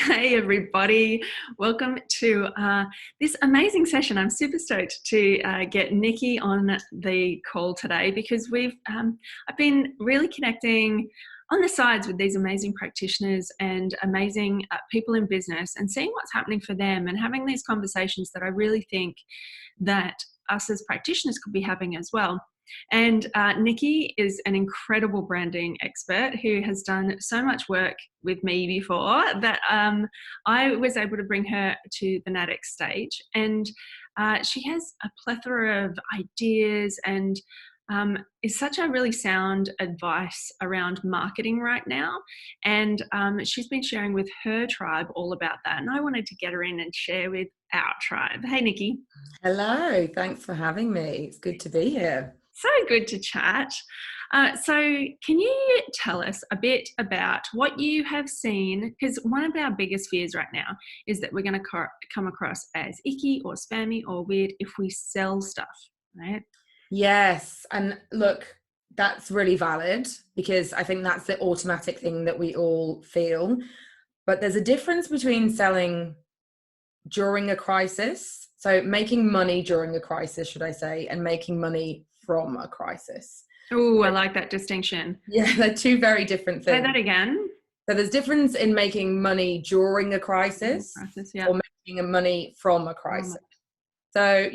Hey everybody, welcome to this amazing session. I'm super stoked to get Nikki on the call today because I've been really connecting on the sides with these amazing practitioners and amazing people in business and seeing what's happening for them and having these conversations that I really think that us as practitioners could be having as well. And Nikki is an incredible branding expert who has done so much work with me before that I was able to bring her to the NADX stage. And she has a plethora of ideas and is such a really sound advice around marketing right now. And she's been sharing with her tribe all about that. And I wanted to get her in and share with our tribe. Hey, Nikki. Hello, thanks for having me. It's good to be here. So good to chat. So can you tell us a bit about what you have seen? Because one of our biggest fears right now is that we're going to come across as icky or spammy or weird if we sell stuff, right? Yes, and look, that's really valid because I think that's the automatic thing that we all feel. But there's a difference between selling during a crisis, so making money during a crisis, should I say, and making money from a crisis. Oh, I like that distinction. Yeah, they're two very different Say things. that again. So there's difference in making money during a crisis Yeah. or making money from a crisis. So,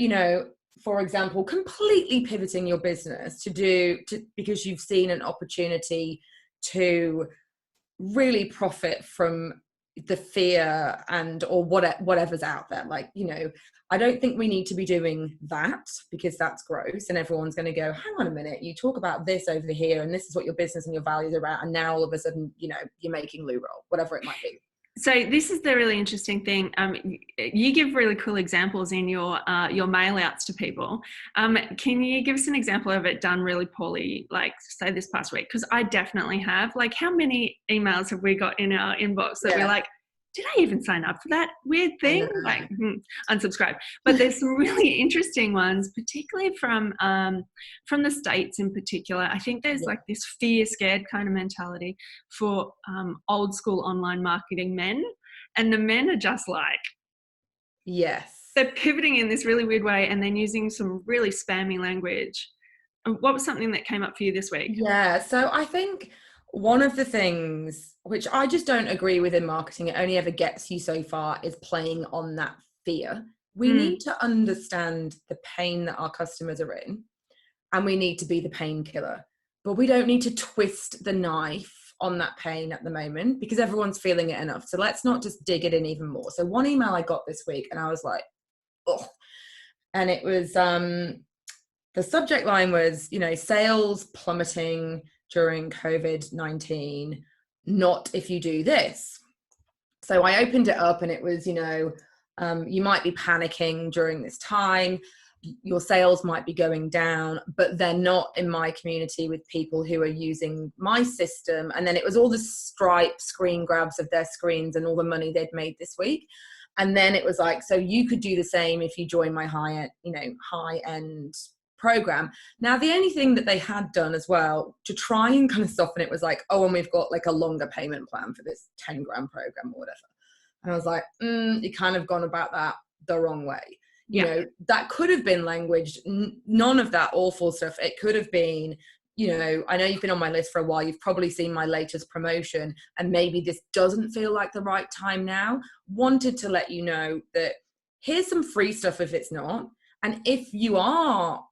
for example, completely pivoting your business because you've seen an opportunity to really profit from the fear or whatever's out there. I don't think we need to be doing that because that's gross and everyone's going to go, hang on a minute, you talk about this over here and this is what your business and your values are about, and now all of a sudden, you're making loo roll, whatever it might be. So this is the really interesting thing. You give really cool examples in your mail outs to people. Can you give us an example of it done really poorly, like say this past week? Because I definitely have. Like, how many emails have we got in our inbox that we're like, did I even sign up for that weird thing? Like, unsubscribe. But there's some really interesting ones, particularly from the States in particular. I think there's like this fear scared kind of mentality for old school online marketing men. And the men are just like, yes, they're pivoting in this really weird way and then using some really spammy language. What was something that came up for you this week? Yeah, so I think one of the things which I just don't agree with in marketing, it only ever gets you so far, is playing on that fear. We need to understand the pain that our customers are in, and we need to be the painkiller. But we don't need to twist the knife on that pain at the moment because everyone's feeling it enough. So let's not just dig it in even more. So one email I got this week and I was like, oh, and it was the subject line was, sales plummeting during COVID-19, not if you do this. So I opened it up and it was, you might be panicking during this time. Your sales might be going down, but they're not in my community with people who are using my system. And then it was all the Stripe screen grabs of their screens and all the money they'd made this week. And then it was like, so you could do the same if you join my high-end program. Now, the only thing that they had done as well to try and kind of soften it was like, oh, and we've got like a longer payment plan for this 10 grand program or whatever. And I was like, you kind of gone about that the wrong way. That could have been language, none of that awful stuff. It could have been, I know you've been on my list for a while. You've probably seen my latest promotion and maybe this doesn't feel like the right time now. Wanted to let you know that here's some free stuff if it's not. And if you are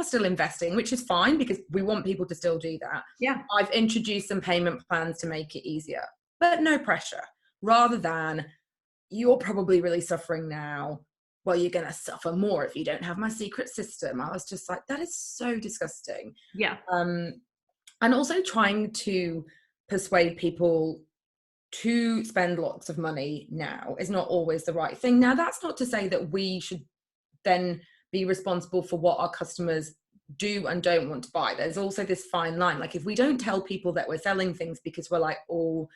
still investing, which is fine because we want people to still do that. Yeah. I've introduced some payment plans to make it easier, but no pressure. Rather than you're probably really suffering now. Well, you're going to suffer more if you don't have my secret system. I was just like, that is so disgusting. Yeah. And also trying to persuade people to spend lots of money now is not always the right thing. Now, that's not to say that we should then be responsible for what our customers do and don't want to buy. There's also this fine line. Like if we don't tell people that we're selling things because we're like, oh,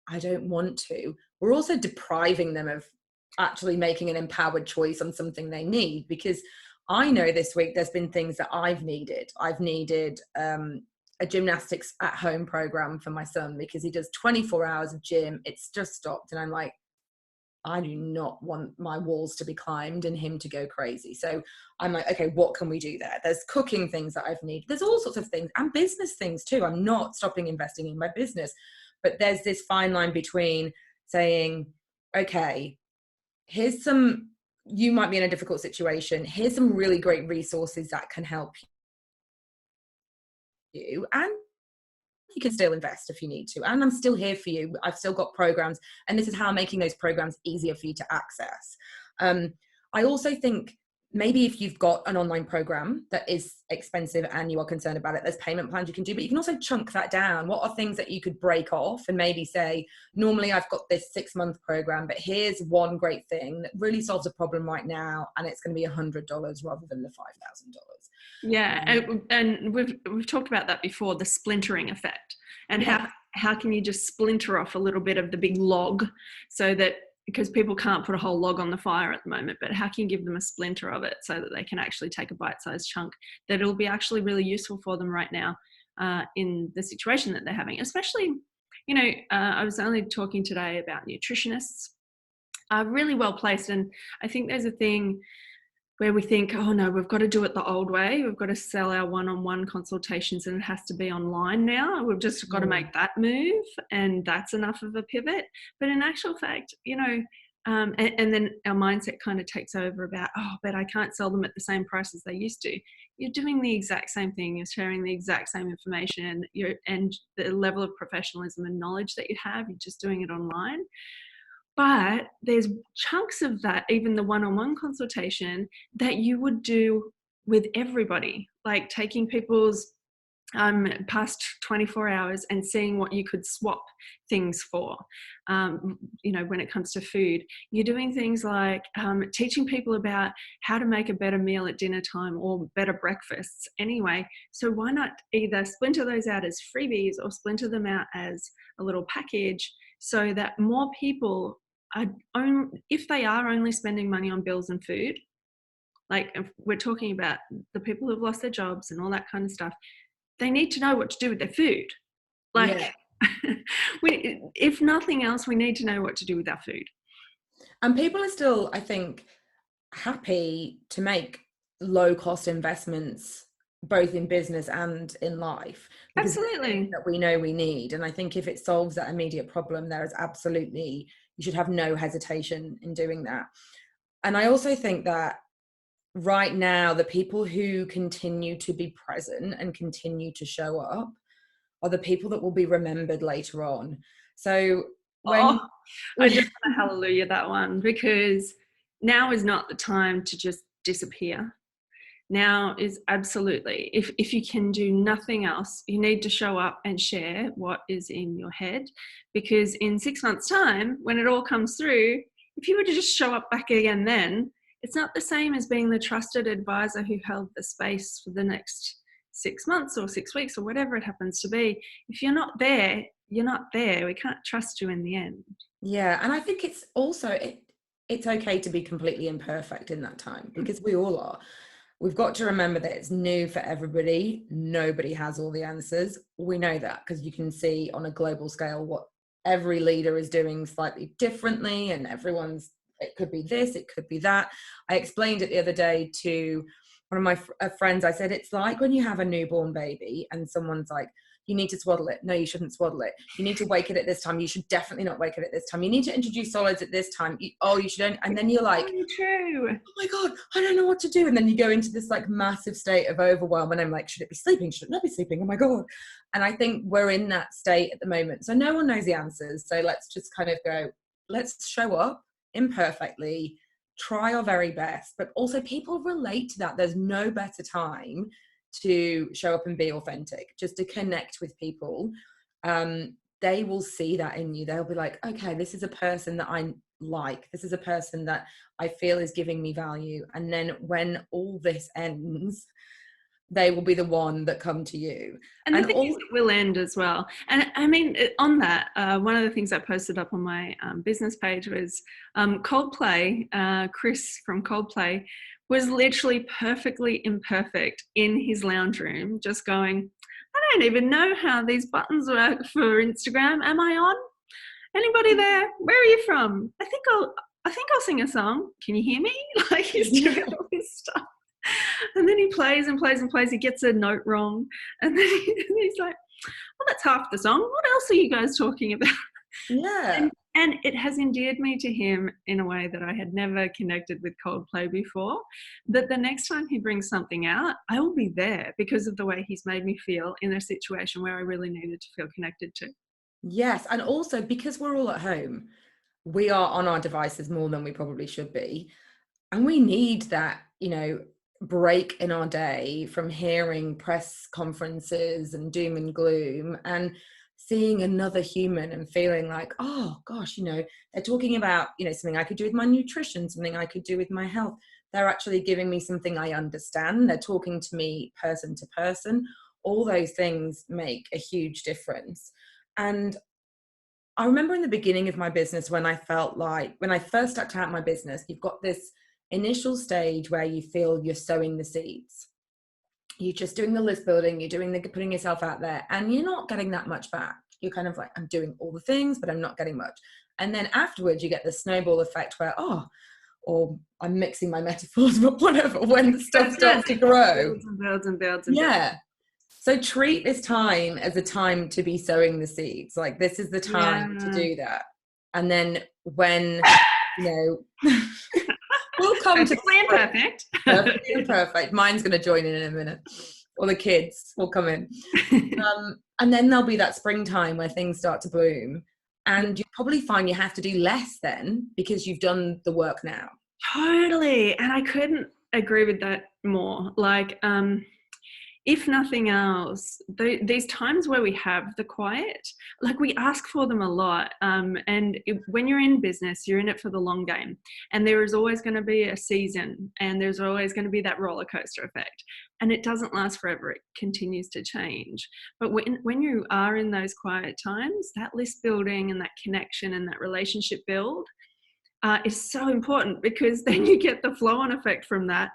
I don't want to, we're also depriving them of actually making an empowered choice on something they need. Because I know this week there's been things that I've needed a gymnastics at home program for my son because he does 24 hours of gym. It's just stopped. And I'm like, I do not want my walls to be climbed and him to go crazy. So I'm like, okay, what can we do there? There's cooking things that I've needed. There's all sorts of things and business things too. I'm not stopping investing in my business, but there's this fine line between saying, okay, here's some, you might be in a difficult situation. Here's some really great resources that can help you. And you can still invest if you need to. And I'm still here for you. I've still got programs. And this is how I'm making those programs easier for you to access. I also think maybe if you've got an online program that is expensive and you are concerned about it, there's payment plans you can do, but you can also chunk that down. What are things that you could break off and maybe say, normally I've got this 6-month program, but here's one great thing that really solves a problem right now. And it's going to be $100 rather than the $5,000. Yeah, and we've talked about that before, the splintering effect, and how can you just splinter off a little bit of the big log, so that, because people can't put a whole log on the fire at the moment, but how can you give them a splinter of it so that they can actually take a bite-sized chunk that it'll be actually really useful for them right now in the situation that they're having. Especially, I was only talking today about nutritionists are really well placed, and I think there's a thing where we think, oh no, we've got to do it the old way. We've got to sell our one-on-one consultations and it has to be online now. We've just got to make that move, and that's enough of a pivot. But in actual fact, and then our mindset kind of takes over about, oh, but I can't sell them at the same price as they used to. You're doing the exact same thing. You're sharing the exact same information, and the level of professionalism and knowledge that you have, you're just doing it online. But there's chunks of that, even the one-on-one consultation, that you would do with everybody, like taking people's past 24 hours and seeing what you could swap things for. When it comes to food, you're doing things like teaching people about how to make a better meal at dinner time or better breakfasts anyway. So why not either splinter those out as freebies or splinter them out as a little package, so that more people are, if they are only spending money on bills and food, like if we're talking about the people who've lost their jobs and all that kind of stuff, they need to know what to do with their food. If nothing else, we need to know what to do with our food. And people are still, I think, happy to make low cost investments, both in business and in life. Absolutely. That we know we need. And I think if it solves that immediate problem, there is absolutely, you should have no hesitation in doing that. And I also think that right now, the people who continue to be present and continue to show up are the people that will be remembered later on. So I just want to hallelujah that one, because now is not the time to just disappear. Now is absolutely, if you can do nothing else, you need to show up and share what is in your head, because in 6 months' time, when it all comes through, if you were to just show up back again then, it's not the same as being the trusted advisor who held the space for the next 6 months or 6 weeks or whatever it happens to be. If you're not there, you're not there. We can't trust you in the end. Yeah, and I think it's also, it's okay to be completely imperfect in that time, because we all are. We've got to remember that it's new for everybody. Nobody has all the answers. We know that because you can see on a global scale what every leader is doing slightly differently, and it could be this, it could be that. I explained it the other day to one of my friends. I said, it's like when you have a newborn baby and someone's like, you need to swaddle it. No, you shouldn't swaddle it. You need to wake it at this time. You should definitely not wake it at this time. You need to introduce solids at this time. You shouldn't. And then you're like, true. Oh my God, I don't know what to do. And then you go into this like massive state of overwhelm. And I'm like, should it be sleeping? Should it not be sleeping? Oh my God. And I think we're in that state at the moment. So no one knows the answers. So let's just kind of go, let's show up imperfectly, try our very best, but also people relate to that. There's no better time to show up and be authentic, just to connect with people. They will see that in you. They'll be like, okay, this is a person that I like. This is a person that I feel is giving me value. And then when all this ends, they will be the one that come to you. And the thing is, it will end as well. And I mean, on that, one of the things I posted up on my business page was Coldplay. Chris from Coldplay was literally perfectly imperfect in his lounge room, just going, I don't even know how these buttons work for Instagram. Am I on? Anybody there? Where are you from? I think I'll sing a song. Can you hear me? Like, he's doing all this stuff. And then he plays and plays and plays. He gets a note wrong. And then he's like, well, that's half the song. What else are you guys talking about? Yeah. And it has endeared me to him in a way that I had never connected with Coldplay before, that the next time he brings something out, I will be there because of the way he's made me feel in a situation where I really needed to feel connected to. Yes. And also because we're all at home, we are on our devices more than we probably should be. And we need that, break in our day from hearing press conferences and doom and gloom and seeing another human and feeling like, oh gosh, they're talking about, something I could do with my nutrition, something I could do with my health. They're actually giving me something I understand. They're talking to me person to person. All those things make a huge difference. And I remember in the beginning of my business when I felt like, when I first started out my business, you've got this initial stage where you feel you're sowing the seeds. You're just doing the list building, you're doing the putting yourself out there, and you're not getting that much back. You're kind of like, I'm doing all the things, but I'm not getting much. And then afterwards, you get the snowball effect where, or I'm mixing my metaphors, but whatever, when the stuff starts to grow. Builds and builds and builds and builds. So treat this time as a time to be sowing the seeds. Like, this is the time to do that. And then when, we'll come to perfect. Perfectly imperfect. Mine's going to join in a minute. Or the kids will come in. And then there'll be that springtime where things start to bloom. And you probably find you have to do less then because you've done the work now. Totally. And I couldn't agree with that more. Like, if nothing else, these times where we have the quiet, like, we ask for them a lot. When you're in business, you're in it for the long game. And there is always going to be a season, and there's always going to be that roller coaster effect. And it doesn't last forever. It continues to change. But when you are in those quiet times, that list building and that connection and that relationship build is so important, because then you get the flow-on effect from that.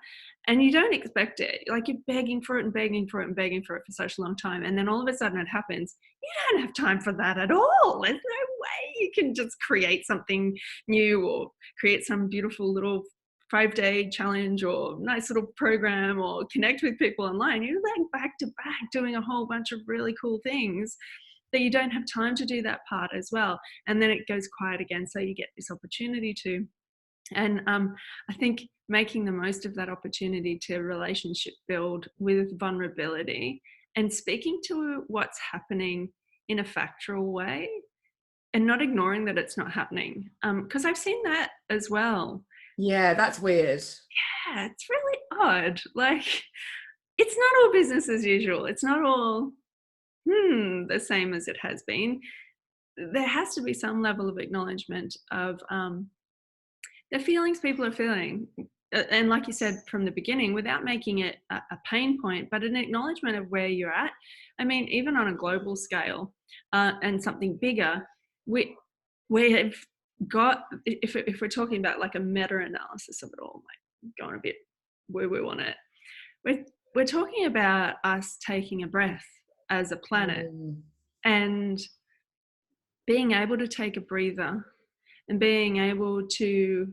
And you don't expect it. Like, you're begging for it and begging for it and begging for it for such a long time. And then all of a sudden it happens. You don't have time for that at all. There's no way you can just create something new or create some beautiful little 5-day challenge or nice little program or connect with people online. You're like back to back doing a whole bunch of really cool things that you don't have time to do that part as well. And then it goes quiet again. So you get this opportunity to. And I think making the most of that opportunity to relationship build with vulnerability and speaking to what's happening in a factual way and not ignoring that it's not happening. Because I've seen that as well. Yeah, that's weird. Yeah, it's really odd. Like, it's not all business as usual. It's not all the same as it has been. There has to be some level of acknowledgement of the feelings people are feeling. And like you said from the beginning, without making it a pain point, but an acknowledgement of where you're at. I mean, even on a global scale and something bigger, we have got, if we're talking about like a meta-analysis of it all, like going a bit where we want it, we're talking about us taking a breath as a planet and being able to take a breather and being able to,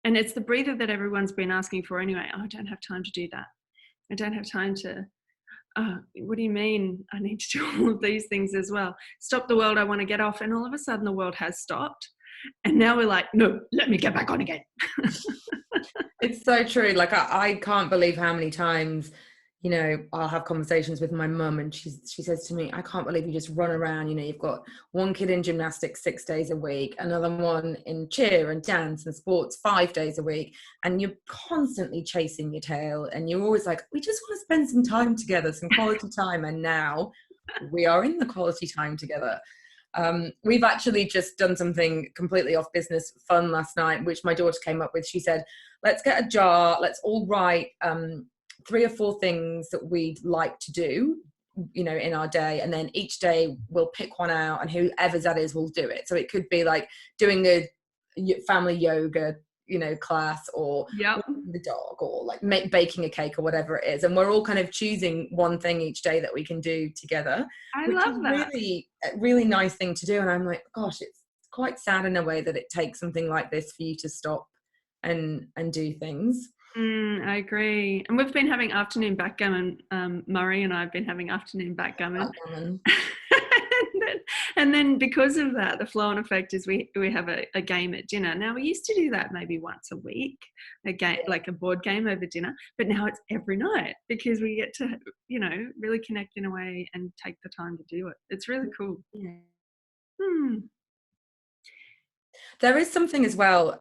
and it's the breather that everyone's been asking for anyway. Oh, I don't have time to do that. I don't have time to, what do you mean I need to do all of these things as well? Stop the world, I want to get off. And all of a sudden the world has stopped. And now we're like, no, let me get back on again. It's so true. Like, I can't believe how many times, I'll have conversations with my mum and she says to me, I can't believe you just run around. You've got one kid in gymnastics 6 days a week, another one in cheer and dance and sports 5 days a week. And you're constantly chasing your tail. And you're always like, we just want to spend some time together, some quality time. And now we are in the quality time together. We've actually just done something completely off business fun last night, which my daughter came up with. She said, let's get a jar. Let's all write 3 or 4 things that we'd like to do, in our day. And then each day we'll pick one out and whoever that is will do it. So it could be like doing the family yoga, class, or Yep. walking the dog, or like baking a cake, or whatever it is. And we're all kind of choosing one thing each day that we can do together, I which is love that. really a really nice thing to do. And I'm like, gosh, it's quite sad in a way that it takes something like this for you to stop and do things. I agree. And we've been having afternoon backgammon. Murray and I have been having afternoon backgammon. And then because of that, the flow-on effect is we have a game at dinner. Now, we used to do that maybe once a week, a game, like a board game over dinner, but now it's every night because we get to, really connect in a way and take the time to do it. It's really cool. Yeah. There is something as well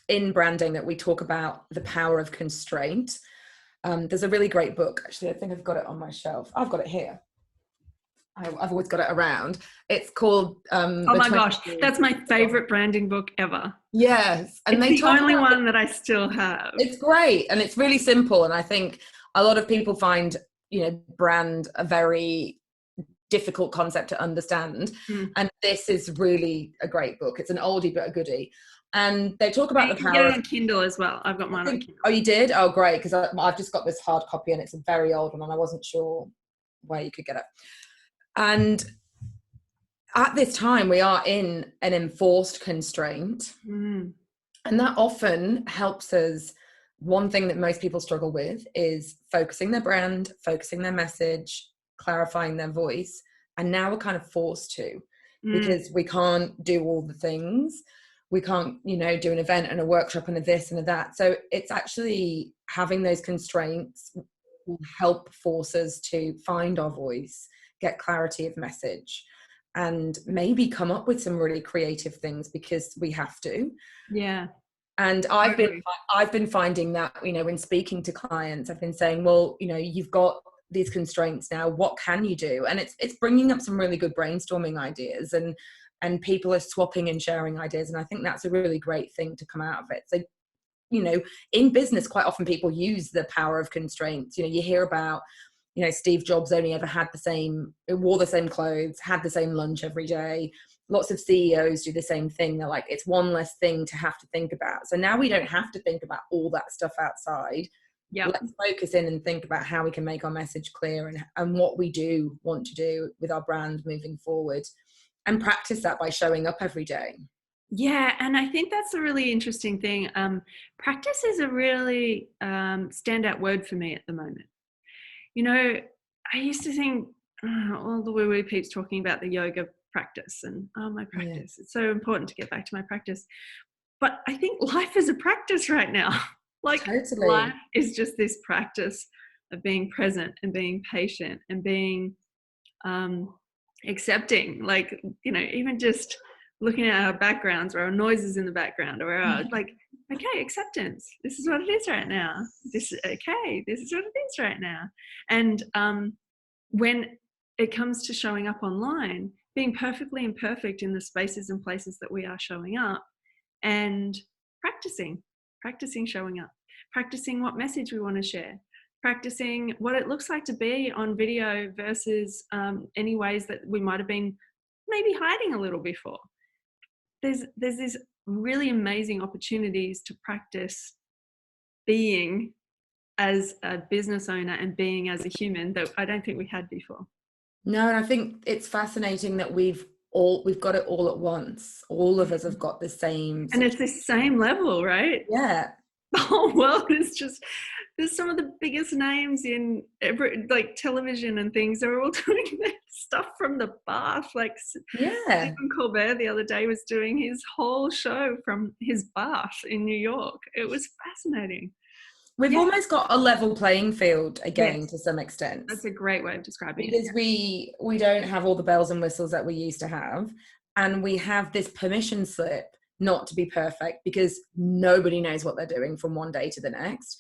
in branding that we talk about, the power of constraint. There's a really great book, actually. I think I've got it on my shelf. I've got it here. I've always got it around. It's called oh my gosh, that's my favorite branding book ever. Yes. And it's the only one that I still have. It's great, and it's really simple. And I think a lot of people find, brand a very difficult concept to understand. And this is really a great book. It's an oldie but a goodie. And they talk about the power. You can get it on Kindle as well. I've got mine on Kindle. Oh, you did? Oh, great, because I've just got this hard copy, and it's a very old one, and I wasn't sure where you could get it. And at this time, we are in an enforced constraint. And that often helps us. One thing that most people struggle with is focusing their brand, focusing their message, clarifying their voice. And now we're kind of forced to, because we can't do all the things. We can't, do an event and a workshop and a this and a that. So it's actually having those constraints will help force us to find our voice, get clarity of message, and maybe come up with some really creative things, because we have to. Yeah. And I've been finding that, when speaking to clients, I've been saying, well, you've got these constraints now, what can you do? And it's bringing up some really good brainstorming ideas, and people are swapping and sharing ideas. And I think that's a really great thing to come out of it. So, in business, quite often people use the power of constraints. You hear about, Steve Jobs only ever wore the same clothes, had the same lunch every day. Lots of CEOs do the same thing. They're like, it's one less thing to have to think about. So now we don't have to think about all that stuff outside. Yeah. Let's focus in and think about how we can make our message clear, and what we do want to do with our brand moving forward, and practice that by showing up every day. Yeah, and I think that's a really interesting thing. Practice is a really standout word for me at the moment. I used to think all the woo-woo peeps talking about the yoga practice and my practice. Yeah. It's so important to get back to my practice. But I think life is a practice right now. Totally. Life is just this practice of being present and being patient and being accepting. Even just looking at our backgrounds or our noises in the background, or our okay, acceptance. This is what it is right now. This is what it is right now. And when it comes to showing up online, being perfectly imperfect in the spaces and places that we are showing up, and practicing showing up, practicing what message we want to share, practicing what it looks like to be on video versus any ways that we might have been maybe hiding a little before. There's these really amazing opportunities to practice being as a business owner and being as a human that I don't think we had before. No, and I think it's fascinating that we've got it all at once. All of us have got the same. And it's the same level, right? Yeah. The whole world is just, there's some of the biggest names in television and things. They're all doing their stuff from the bath. Stephen Colbert the other day was doing his whole show from his bath in New York. It was fascinating. We've almost got a level playing field again, to some extent. That's a great way of describing it. Because we don't have all the bells and whistles that we used to have. And we have this permission slip not to be perfect, because nobody knows what they're doing from one day to the next.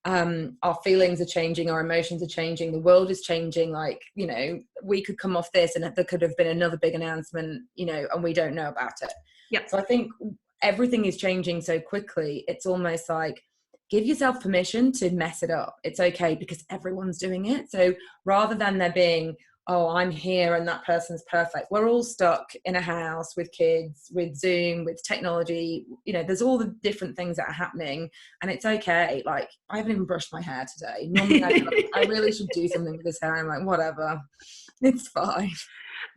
Our feelings are changing, our emotions are changing, the world is changing. We could come off this and there could have been another big announcement, and we don't know about it. Yep. So I think everything is changing so quickly. It's almost like, give yourself permission to mess it up. It's okay, because everyone's doing it. So rather than there being oh, I'm here and that person's perfect. We're all stuck in a house with kids, with Zoom, with technology. You know, there's all the different things that are happening, and it's okay. Like, I haven't even brushed my hair today. Normally I really should do something with this hair. I'm like, whatever, it's fine.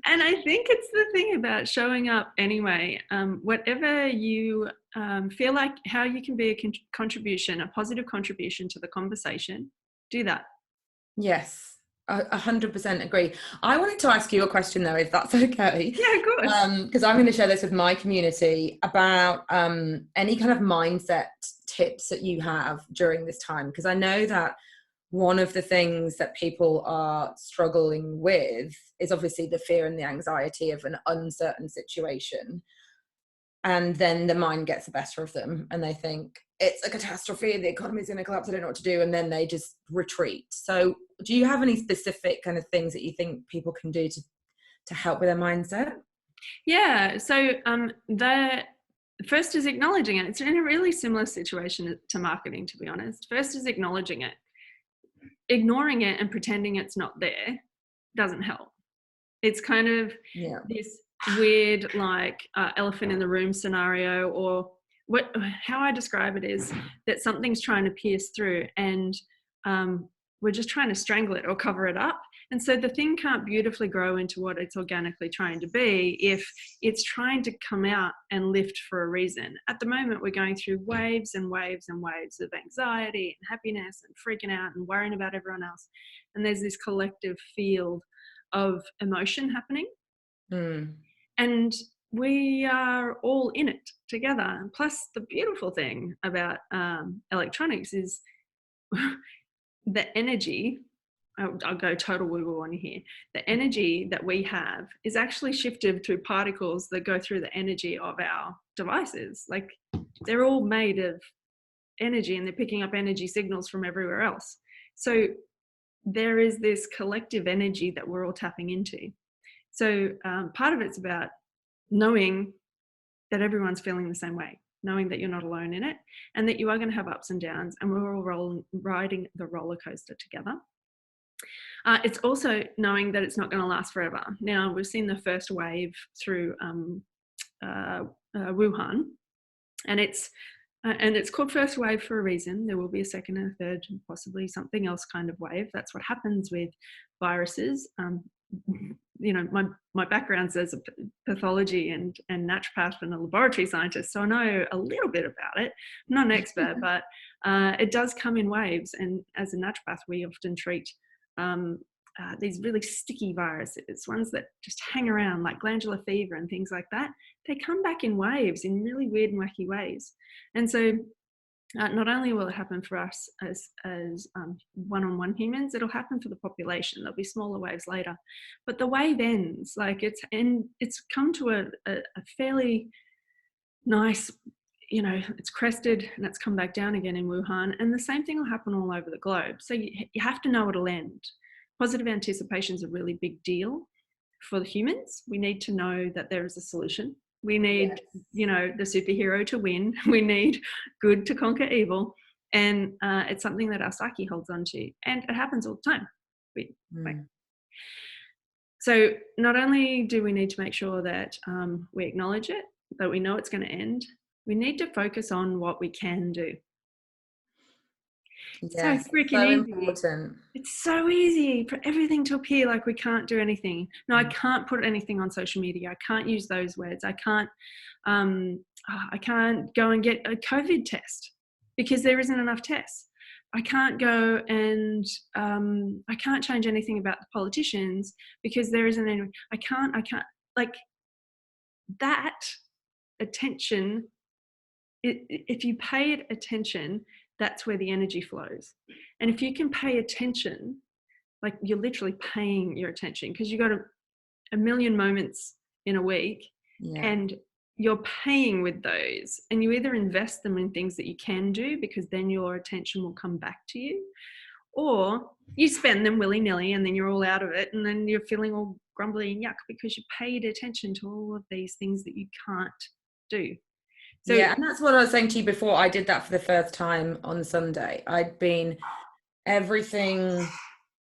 And I think it's the thing about showing up anyway. Whatever you feel like, how you can be a contribution, a positive contribution to the conversation, do that. Yes, 100% agree. I wanted to ask you a question though, if that's okay. Yeah, of course. Because I'm going to share this with my community about any kind of mindset tips that you have during this time. Because I know that one of the things that people are struggling with is obviously the fear and the anxiety of an uncertain situation. And then the mind gets the better of them and they think it's a catastrophe, the economy is going to collapse, I don't know what to do, and then they just retreat. So do you have any specific kind of things that you think people can do to help with their mindset? Yeah, so the first is acknowledging it. It's in a really similar situation to marketing, to be honest. First is acknowledging it. Ignoring it and pretending it's not there doesn't help. It's kind of this weird, like elephant in the room scenario, or how I describe it is that something's trying to pierce through, and we're just trying to strangle it or cover it up. And so the thing can't beautifully grow into what it's organically trying to be if it's trying to come out and lift for a reason. At the moment, we're going through waves and waves and waves of anxiety and happiness and freaking out and worrying about everyone else. And there's this collective field of emotion happening. And we are all in it together. Plus, the beautiful thing about electronics is the energy. I'll go total woo-woo on here. The energy that we have is actually shifted through particles that go through the energy of our devices. Like, they're all made of energy and they're picking up energy signals from everywhere else. So there is this collective energy that we're all tapping into. So part of it's about knowing that everyone's feeling the same way, knowing that you're not alone in it, and that you are going to have ups and downs, and we're all riding the roller coaster together. It's also knowing that it's not going to last forever. Now, we've seen the first wave through Wuhan, and it's called first wave for a reason. There will be a second and a third, and possibly something else kind of wave. That's what happens with viruses. You know, my background's as a pathology and naturopath and a laboratory scientist, so I know a little bit about it. I'm not an expert, but it does come in waves. And as a naturopath, we often treat these really sticky viruses, ones that just hang around, like glandular fever and things like that. They come back in waves in really weird and wacky ways. And so not only will it happen for us as one-on-one humans, it'll happen for the population. There'll be smaller waves later, but the wave ends. Like, it's come to a fairly nice, you know, it's crested and it's come back down again in Wuhan, and the same thing will happen all over the globe. So you have to know it'll end. Positive anticipation is a really big deal for the humans. We need to know that there is a solution. We need, you know, the superhero to win. We need good to conquer evil. And it's something that our psyche holds on to. And it happens all the time. So not only do we need to make sure that we acknowledge it, that we know it's going to end, we need to focus on what we can do. Yes, so freaking so easy. Important. It's so easy for everything to appear like we can't do anything. No, I can't put anything on social media. I can't use those words. I can't go and get a COVID test because there isn't enough tests. I can't go and I can't change anything about the politicians because there isn't any. I can't like that attention. If you pay it attention, that's where the energy flows. And if you can pay attention, like, you're literally paying your attention, because you got a million moments in a week, and you're paying with those, and you either invest them in things that you can do, because then your attention will come back to you, or you spend them willy-nilly and then you're all out of it, and then you're feeling all grumbly and yuck because you paid attention to all of these things that you can't do. So, and that's what I was saying to you before. I did that for the first time on Sunday. I'd been everything,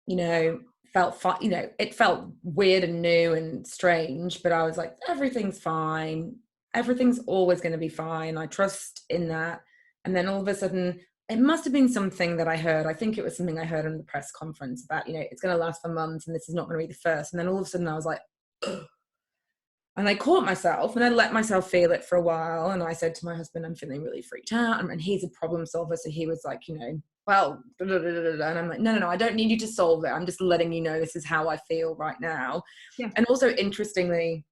you know, felt fine. You know, it felt weird and new and strange, but I was like, everything's fine. Everything's always going to be fine. I trust in that. And then all of a sudden, it must have been something that I heard. I think it was something I heard in the press conference about, you know, it's going to last for months and this is not going to be the first. And then all of a sudden I was like, ugh. And I caught myself and I let myself feel it for a while. And I said to my husband, I'm feeling really freaked out. And he's a problem solver. So he was like, you know, well, and I'm like, no, I don't need you to solve it. I'm just letting you know this is how I feel right now. Yeah. And also, interestingly,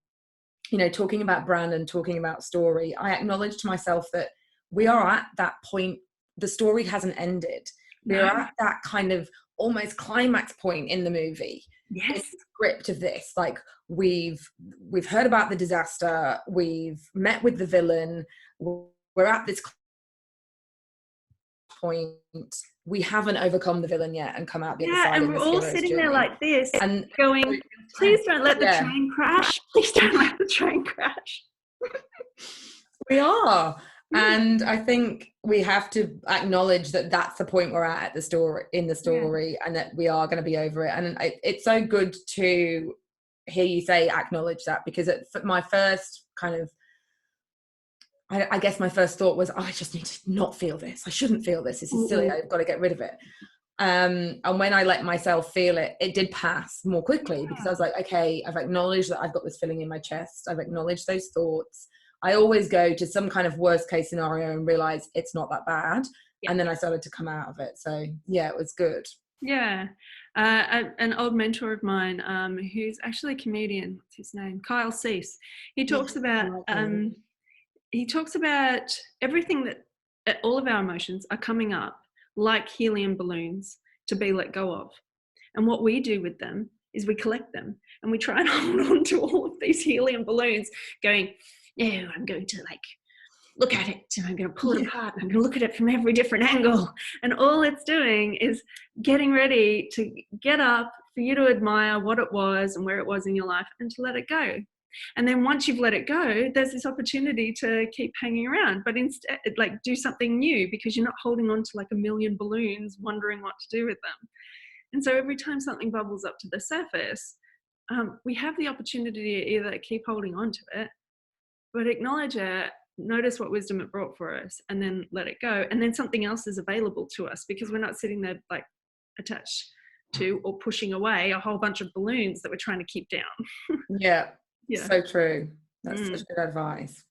you know, talking about brand and talking about story, I acknowledge to myself that we are at that point. The story hasn't ended. We're at that kind of almost climax point in the movie. Yes. It's the script of this. Like we've heard about the disaster. We've met with the villain. We're at this point. We haven't overcome the villain yet and come out the other side. And we're all sitting there like this and going, please don't let the train crash. Please don't let the train crash. We are. And I think we have to acknowledge that that's the point we're at the story, and that we are going to be over it. And it's so good to hear you say acknowledge that, because my first kind of, I guess my first thought was, I just need to not feel this. I shouldn't feel this. This is silly. I've got to get rid of it. And when I let myself feel it, it did pass more quickly, because I was like, okay, I've acknowledged that I've got this feeling in my chest. I've acknowledged those thoughts. I always go to some kind of worst case scenario and realize it's not that bad. Yeah. And then I started to come out of it. So yeah, it was good. Yeah. An old mentor of mine, who's actually a comedian, what's his name? Kyle Cease. He talks about everything that all of our emotions are coming up like helium balloons to be let go of. And what we do with them is we collect them and we try and hold on to all of these helium balloons going, no, I'm going to like look at it and I'm going to pull it apart and I'm going to look at it from every different angle. And all it's doing is getting ready to get up for you to admire what it was and where it was in your life and to let it go. And then once you've let it go, there's this opportunity to keep hanging around, but instead like do something new, because you're not holding on to like a million balloons wondering what to do with them. And so every time something bubbles up to the surface, we have the opportunity to either keep holding on to it, but acknowledge it, notice what wisdom it brought for us, and then let it go. And then something else is available to us, because we're not sitting there like attached to or pushing away a whole bunch of balloons that we're trying to keep down. Yeah. So true. That's such good advice.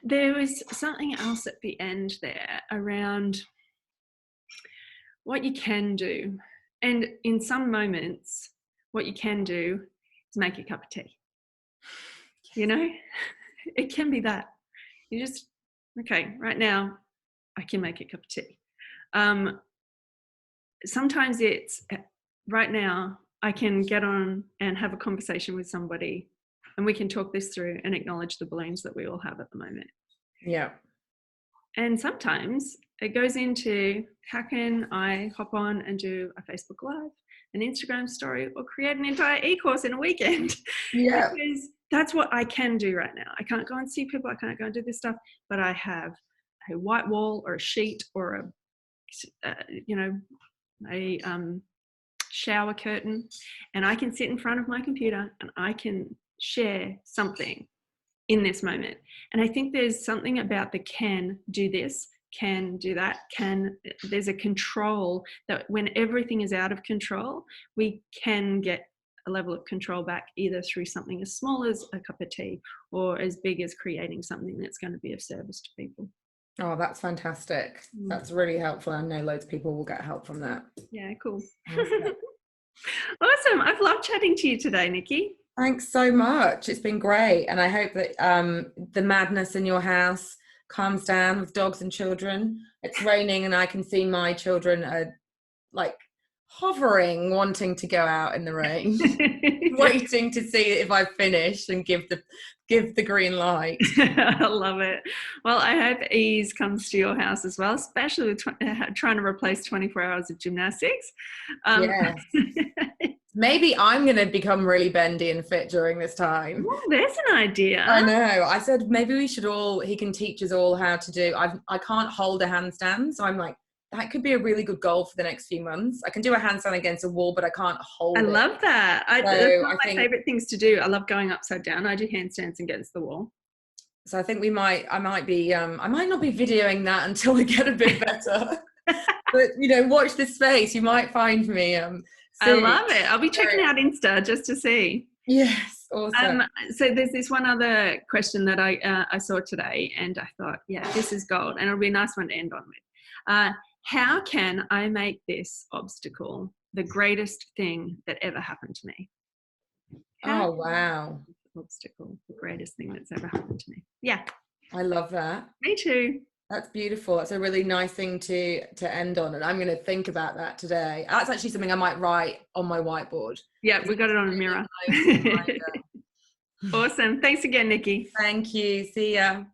There was something else at the end there around what you can do. And in some moments, what you can do is make a cup of tea. You know, it can be that. You just, okay, right now, I can make a cup of tea. Sometimes it's, right now, I can get on and have a conversation with somebody and we can talk this through and acknowledge the balloons that we all have at the moment. Yeah. And sometimes it goes into, how can I hop on and do a Facebook Live, an Instagram story, or create an entire e-course in a weekend? Yeah. Because that's what I can do right now. I can't go and see people. I can't go and do this stuff, but I have a white wall or a sheet or a shower curtain, and I can sit in front of my computer and I can share something in this moment. And I think there's something about the can do this, can do that, there's a control that when everything is out of control, we can get a level of control back, either through something as small as a cup of tea or as big as creating something that's going to be of service to people. Oh, that's fantastic. That's really helpful. I know loads of people will get help from that. Yeah, cool. Awesome. I've loved chatting to you today, Nikki. Thanks so much. It's been great. And I hope that the madness in your house calms down with dogs and children. It's raining and I can see my children are like hovering, wanting to go out in the rain, waiting to see if I've finished and give the green light. I love it. Well, I hope ease comes to your house as well, especially with trying to replace 24 hours of gymnastics. Yes. Maybe I'm going to become really bendy and fit during this time. Well, there's an idea. I know. I said maybe he can teach us all how to do. I can't hold a handstand, so I'm like that could be a really good goal for the next few months. I can do a handstand against a wall, but I can't hold it. I love that. So That's one of my favorite things to do. I love going upside down. I do handstands against the wall. So I think I might not be videoing that until we get a bit better. But, you know, watch this space. You might find me. I love it. I'll be checking out Insta just to see. Yes, awesome. So there's this one other question that I saw today, and I thought, yeah, this is gold, and it'll be a nice one to end on with. How can I make this obstacle the greatest thing that ever happened to me? Oh, wow. Obstacle, the greatest thing that's ever happened to me. Yeah. I love that. Me too. That's beautiful. That's a really nice thing to end on. And I'm going to think about that today. That's actually something I might write on my whiteboard. Yeah, we got it on a mirror. Awesome. Thanks again, Nikki. Thank you. See ya.